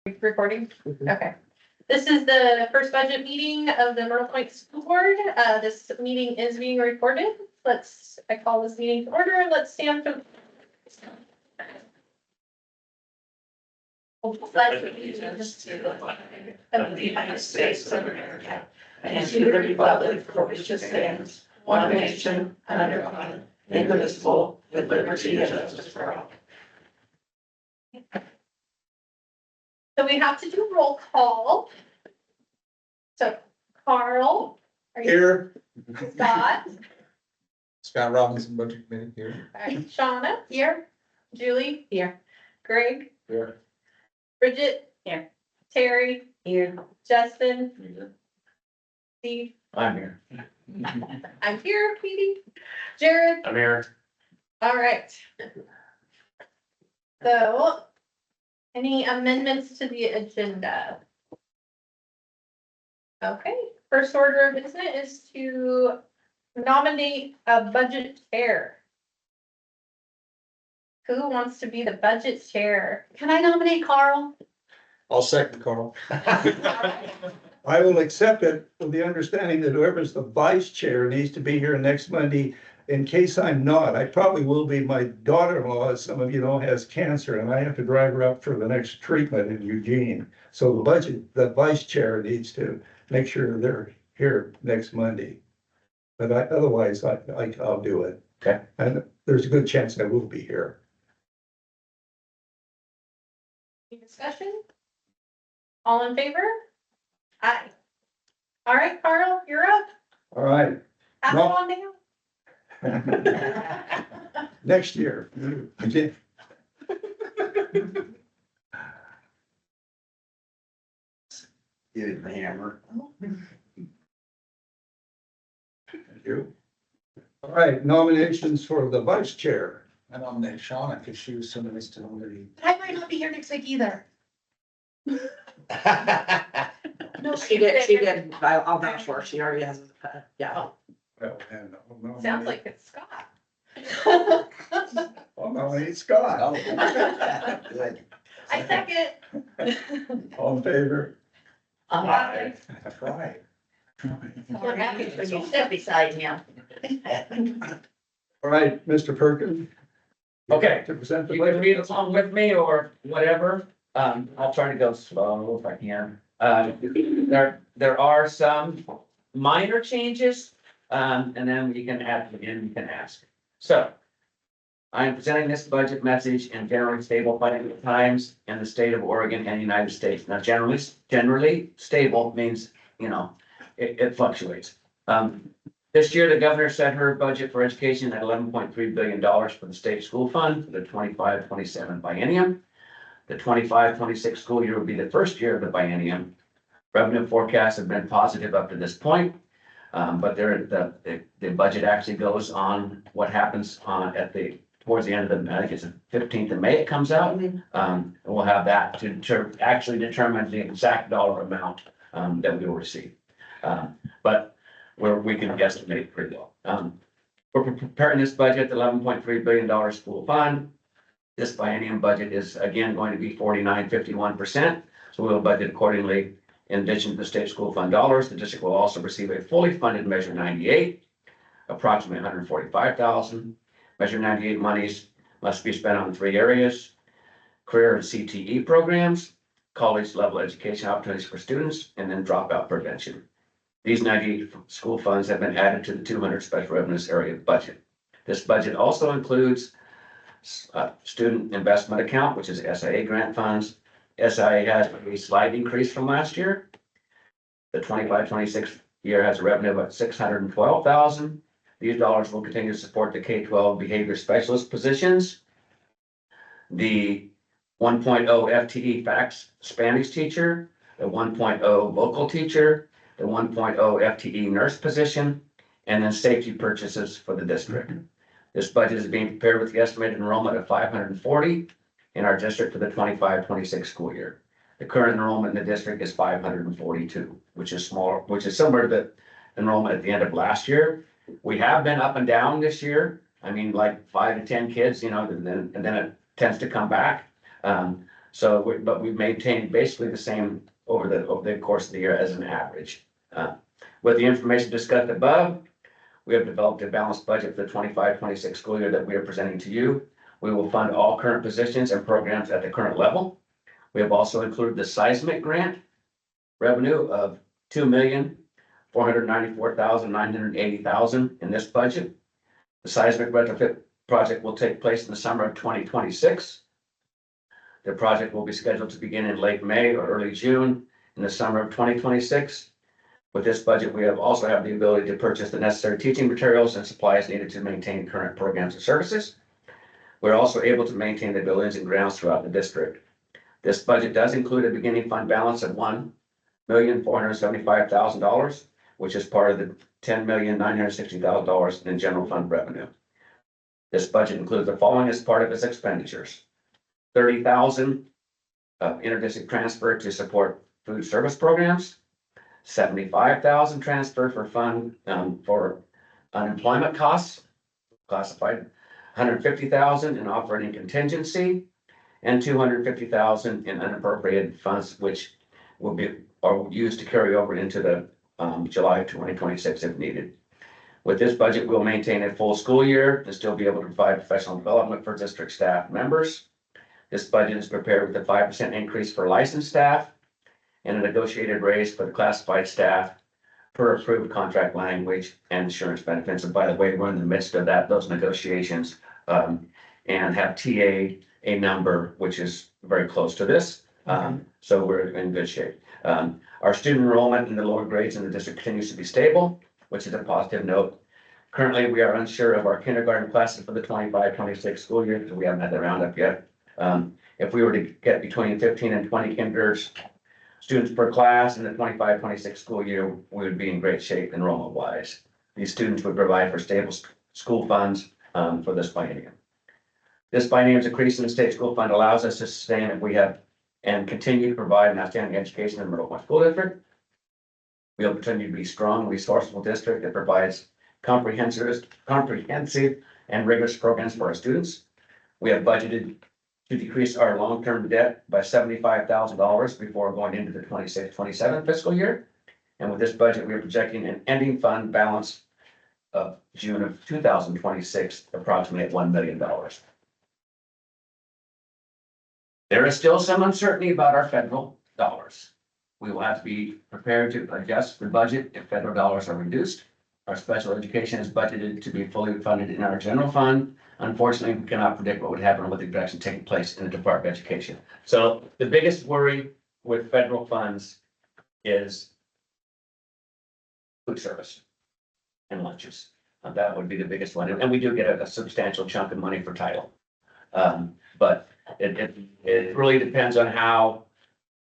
Recording? Okay. This is the first budget meeting of the Myrtle Point School Board. This meeting is being recorded. I call this meeting to order. Let's stand for. Pledge allegiance to the flag of the United States of America and to the republic for which it stands, one nation, under God, indivisible, with liberty and justice for all. So we have to do roll call. So Carl. Are you Here. Scott? Scott Robinson, Budget Committee here. All right, Shauna here. Julie here. Greg. Here. Bridget. Here. Terry. Here. Justin. Steve. I'm here. I'm here, Petey. Jared. I'm here. All right. So, any amendments to the agenda? Okay, first order of business is to nominate a budget chair. Who wants to be the budget chair? Can I nominate Carl? I'll second Carl. I will accept it with the understanding that whoever's the vice chair needs to be here next Monday. In case I'm not, I probably will be. My daughter-in-law, as some of you know, has cancer and I have to drive her up for the next treatment in Eugene. So the vice chair needs to make sure they're here next Monday. But otherwise, I'll do it. Okay. And there's a good chance I will be here. Any discussion? All in favor? Aye. All right, Carl, you're up. All right, Have No. on down. next year. Okay. Get it, the hammer. Thank you. All right, nominations for the vice chair. I nominate Shauna because she was somebody that's still already. I might not be here next week either. No, She did, I'll vouch for her, she already has, yeah. Well, and I'll nominate- Sounds like it's Scott. I'll nominate Scott. Good. I second. All in favor? Aye. That's right. We're happy for you. sit beside him. All right, Mr. Perkins. Okay. To present the You can read budget. along with me or whatever. I'll try to go slow if I can. There are some minor changes, and then you can add, again, you can ask. So I am presenting this budget message in generally stable financial times in the state of Oregon and the United States. Now, generally stable means, it fluctuates. This year, the governor set her budget for education at $11.3 billion for the state school fund for the 25-27 biennium. The 25-26 school year will be the first year of the biennium. Revenue forecasts have been positive up to this point. But the budget actually goes on what happens towards the end of I think it's the 15th of May it comes out. And we'll have that to actually determine the exact dollar amount that we will receive. But we can guesstimate pretty well. We're preparing this budget, the $11.3 billion school fund. This biennium budget is again going to be 49.51%. So we'll budget accordingly. In addition to the state school fund dollars, the district will also receive a fully funded Measure 98, approximately $145,000. Measure 98 monies must be spent on 3 areas: career and CTE programs, college level education opportunities for students, and then dropout prevention. These 98 school funds have been added to the 200 special revenues area budget. This budget also includes student investment account, which is SIA grant funds. SIA has a slight increase from last year. The 25-26 year has a revenue of $612,000. These dollars will continue to support the K-12 behavior specialist positions. The 1.0 FTE FACS Spanish teacher, the 1.0 vocal teacher, the 1.0 FTE nurse position, and then safety purchases for the district. This budget is being prepared with the estimated enrollment of 540 in our district for the 25-26 school year. The current enrollment in the district is 542, which is smaller, which is similar to the enrollment at the end of last year. We have been up and down this year. I mean, like 5 to 10 kids, and then it tends to come back. So, but we've maintained basically the same over the course of the year as an average. With the information discussed above, we have developed a balanced budget for the 25-26 school year that we are presenting to you. We will fund all current positions and programs at the current level. We have also included the seismic grant revenue of $2,494,980 in this budget. The seismic retrofit project will take place in the summer of 2026. The project will be scheduled to begin in late May or early June in the summer of 2026. With this budget, we also have the ability to purchase the necessary teaching materials and supplies needed to maintain current programs and services. We're also able to maintain the buildings and grounds throughout the district. This budget does include a beginning fund balance of $1,475,000, which is part of the $10,960,000 in general fund revenue. This budget includes the following as part of its expenditures: $30,000 of interdistrict transfer to support food service programs, $75,000 transfer for fund for unemployment costs, classified, $150,000 in operating contingency, and $250,000 in unappropriated funds, which will be used to carry over into the July 2026 if needed. With this budget, we'll maintain a full school year and still be able to provide professional development for district staff members. This budget is prepared with a 5% increase for licensed staff and a negotiated raise for the classified staff per approved contract language and insurance benefits. And by the way, we're in the midst of those negotiations, and have TA a number which is very close to this. So we're in good shape. Our student enrollment in the lower grades in the district continues to be stable, which is a positive note. Currently, we are unsure of our kindergarten classes for the 25-26 school year because we haven't had the roundup yet. If we were to get between 15 and 20 kinders students per class in the 25-26 school year, we would be in great shape enrollment wise. These students would provide for stable school funds for this biennium. This biennium's increase in the state school fund allows us to sustain if we have and continue to provide an outstanding education in the Myrtle Point School District. We will continue to be a strong, resourceful district that provides comprehensive and rigorous programs for our students. We have budgeted to decrease our long-term debt by $75,000 before going into the 26-27 fiscal year. And with this budget, we are projecting an ending fund balance of June of 2026, approximately at $1 million. There is still some uncertainty about our federal dollars. We will have to be prepared to adjust the budget if federal dollars are reduced. Our special education is budgeted to be fully funded in our general fund. Unfortunately, we cannot predict what would happen with the direction taking place in the Department of Education. So the biggest worry with federal funds is food service and lunches. That would be the biggest one. And we do get a substantial chunk of money for title. But it really depends on how,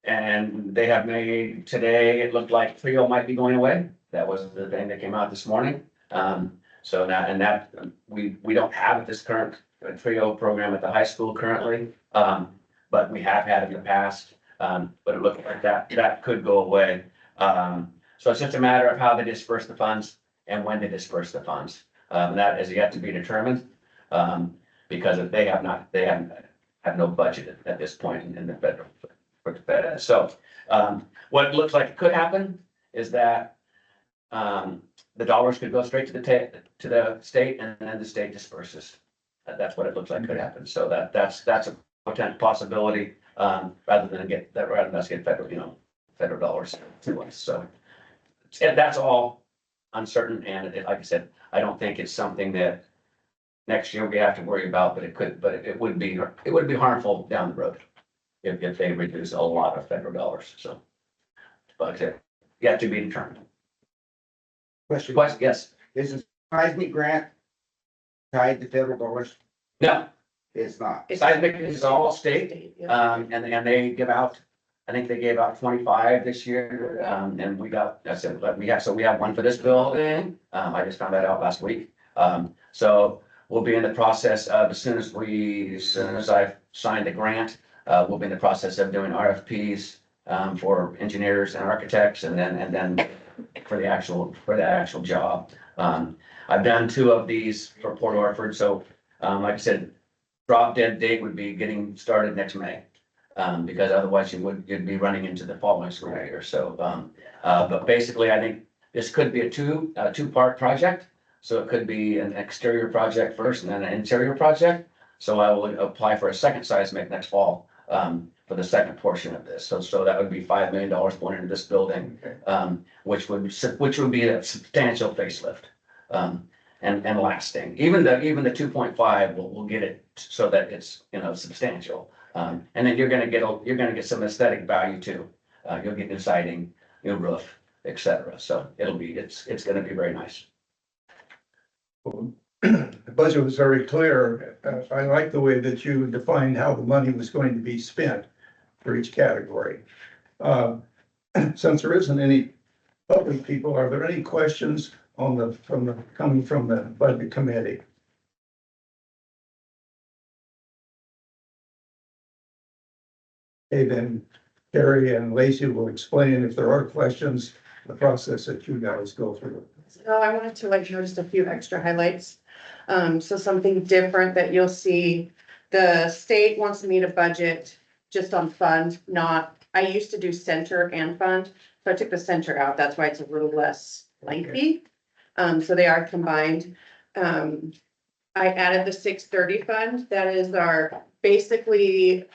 and they have made today, it looked like Trio might be going away. That was the thing that came out this morning. So now, and that we don't have this current Trio program at the high school currently. But we have had it in the past. But it looked like that could go away. So it's just a matter of how they disperse the funds and when they disperse the funds. That is yet to be determined. Because if they have no budget at this point in the federal. So what looks like could happen is that the dollars could go straight to the state and then the state disperses. That's what it looks like could happen. So that's a potential possibility rather than get federal dollars to us. So that's all uncertain. And like I said, I don't think it's something that next year we have to worry about, but it would be harmful down the road if they reduce a lot of federal dollars. So, but you have to be determined. Question, Yes. is the seismic grant tied to federal dollars? No, It's not. seismic is all state, and they give out, I think they gave out 25 this year, and we have one for this building. I just found that out last week. So we'll be in the process of, as soon as I've signed the grant, we'll be in the process of doing RFPs for engineers and architects, and then for the actual job. I've done 2 of these for Port Orford, so like I said, drop dead date would be getting started next May. Because otherwise you'd be running into the following school year, so, but basically, I think this could be a two-part project. So it could be an exterior project first and then an interior project. So I will apply for a second seismic next fall, for the second portion of this. So that would be $5 million going into this building, which would be a substantial facelift. And lasting, even the 2.5 will get it so that it's, substantial. And then you're gonna get some aesthetic value too. You'll get new siding, new roof, et cetera. So it's gonna be very nice. The budget was very clear. I like the way that you defined how the money was going to be spent for each category. Since there isn't any public people, are there any questions coming from the budget committee? Okay, then Carrie and Lacey will explain if there are questions, the process that you guys go through. So I wanted to let you know just a few extra highlights. So something different that you'll see, the state wants me to budget just on fund, not, I used to do center and fund. So I took the center out, that's why it's a little less lengthy. So they are combined. I added the 630 fund, that is basically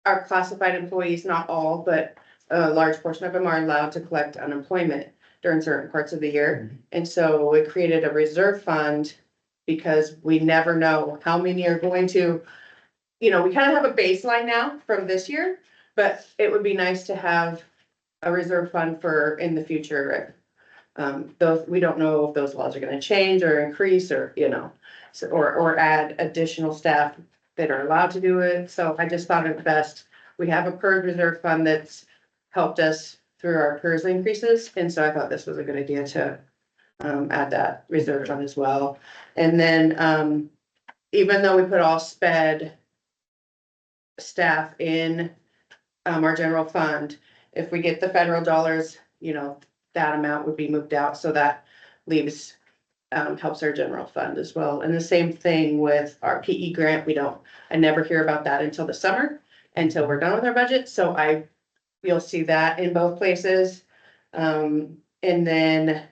our classified employees, not all, but a large portion of them are allowed to collect unemployment during certain parts of the year. And so it created a reserve fund because we never know how many are going to, we kind of have a baseline now from this year, but it would be nice to have a reserve fund for in the future. Those, we don't know if those laws are gonna change or increase or, so, or add additional staff that are allowed to do it. So I just thought it best. We have a PERS reserve fund that's helped us through our PERS increases. And so I thought this was a good idea to add that reserve fund as well. And then even though we put all SPED staff in our general fund, if we get the federal dollars, that amount would be moved out. So that leaves, helps our general fund as well. And the same thing with our PE grant. I never hear about that until the summer, until we're done with our budget. So you'll see that in both places. And then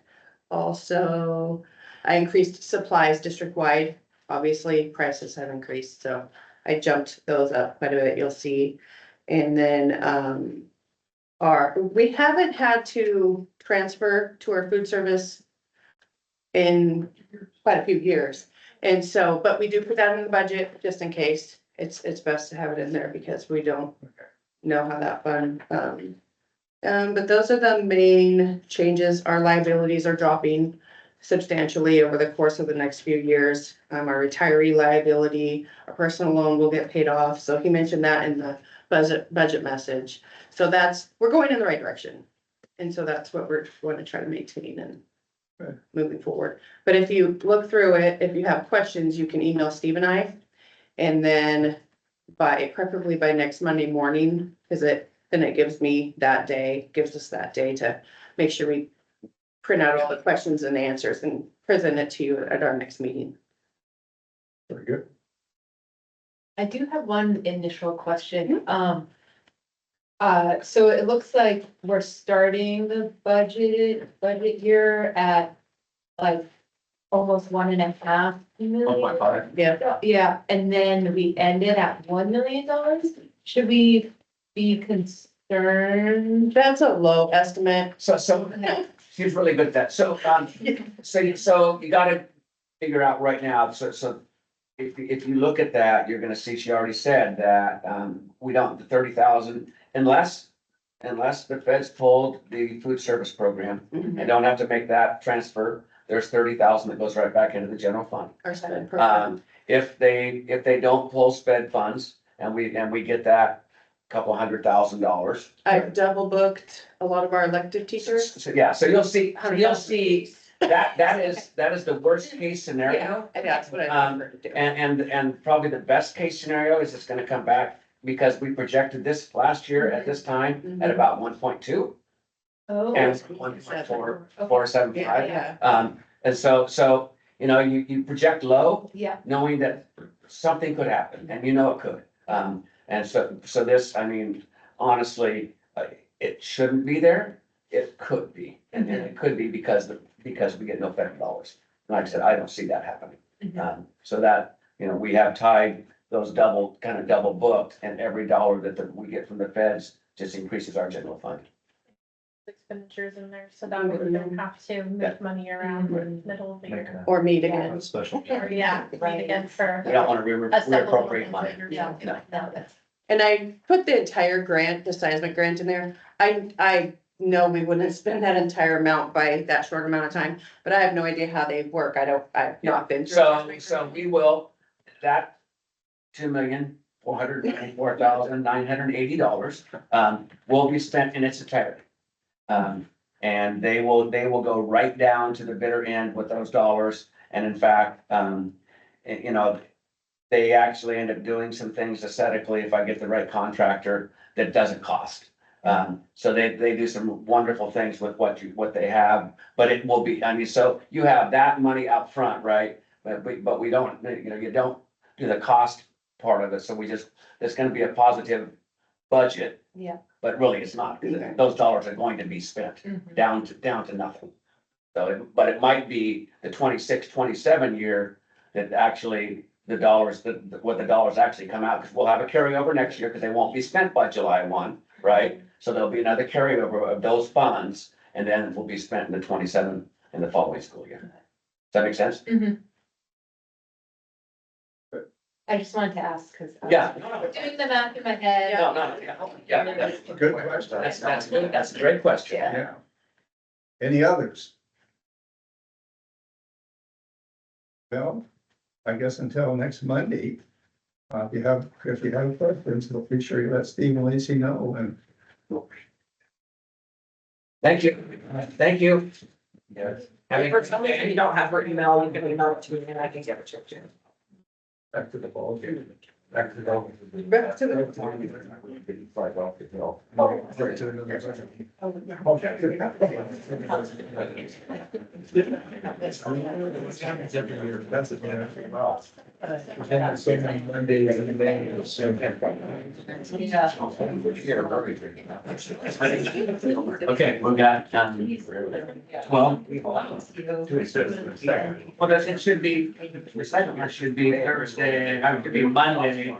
also I increased supplies district-wide. Obviously prices have increased, so I jumped those up quite a bit, you'll see. And then we haven't had to transfer to our food service in quite a few years. And so, but we do put that in the budget just in case. It's best to have it in there because we don't know how that fund. But those are the main changes. Our liabilities are dropping substantially over the course of the next few years. Our retiree liability, our personal loan will get paid off. So he mentioned that in the budget message. So we're going in the right direction. And so that's what we're going to try to maintain and moving forward. But if you look through it, if you have questions, you can email Steve and I. And then preferably by next Monday morning, then it gives us that day to make sure we print out all the questions and answers and present it to you at our next meeting. Very good. I do have one initial question. So it looks like we're starting the budget year at like almost 1.5 million. 1.5. Yeah. Yeah, and then we ended at $1 million. Should we be concerned? That's a low estimate. So she's really good at that. So you gotta figure out right now, so if you look at that, you're gonna see, she already said that, we don't, the 30,000, unless the feds pulled the food service program and don't have to make that transfer, there's 30,000 that goes right back into the general fund. Our spend program. If they don't pull sped funds and we get that $200,000. I've double booked a lot of our elective teachers. So you'll see that is the worst case scenario. And that's what I prefer to do. And probably the best case scenario is it's gonna come back because we projected this last year at this time at about 1.2 Oh. and 1.475. Yeah. And so, you project low, Yeah, knowing that something could happen and it could. And so this, I mean, honestly, it shouldn't be there. It could be, and it could be because we get no federal dollars. Like I said, I don't see that happening. So that, you know, we have tied those double booked, and every dollar we get from the feds just increases our general fund. Expenditures in there, so that way we don't have to move money around in the middle of the year. Or meet again. Special. Or, yeah, right again for. We don't wanna a supplemental reappropriate money. budget or Yeah. something like that. And I put the entire grant, the seismic grant in there. I know we wouldn't have spent that entire amount by that short amount of time, but I have no idea how they work. I've not been through. So we will, that $2,494,980, will be spent in its entirety. And they will go right down to the bitter end with those dollars. And in fact, you know, they actually end up doing some things aesthetically, if I get the right contractor, that doesn't cost. So they do some wonderful things with what they have, but it will be, I mean, so you have that money up front, right? But we don't, you know, you don't do the cost part of it, so it's gonna be a positive budget. Yeah. But really, it's not, those dollars are going to be spent down to nothing. So, but it might be the 26-27 year that actually the dollars, what the dollars actually come out, because we'll have a carryover next year, because they won't be spent by July 1, right? So there'll be another carryover of those funds, and then it will be spent in the 27 in the following school year. Does that make sense? I just wanted to ask, cause. Yeah. Doing the math in my head. No, yeah, that's Good question. good, that's a great question. Yeah. Yeah. Any others? Well, I guess until next Monday, if you have questions, be sure you let Steve and Lacy know, and Thank you. Thank you. Yes. For some reason you don't have her email, you can email it to me and I can give it to you. back to the ball game. Back to the ball. Back to the- That's it. And so many Mondays and days. Okay, we got, 12. Well, it should be, the second one should be Thursday, it should be Monday.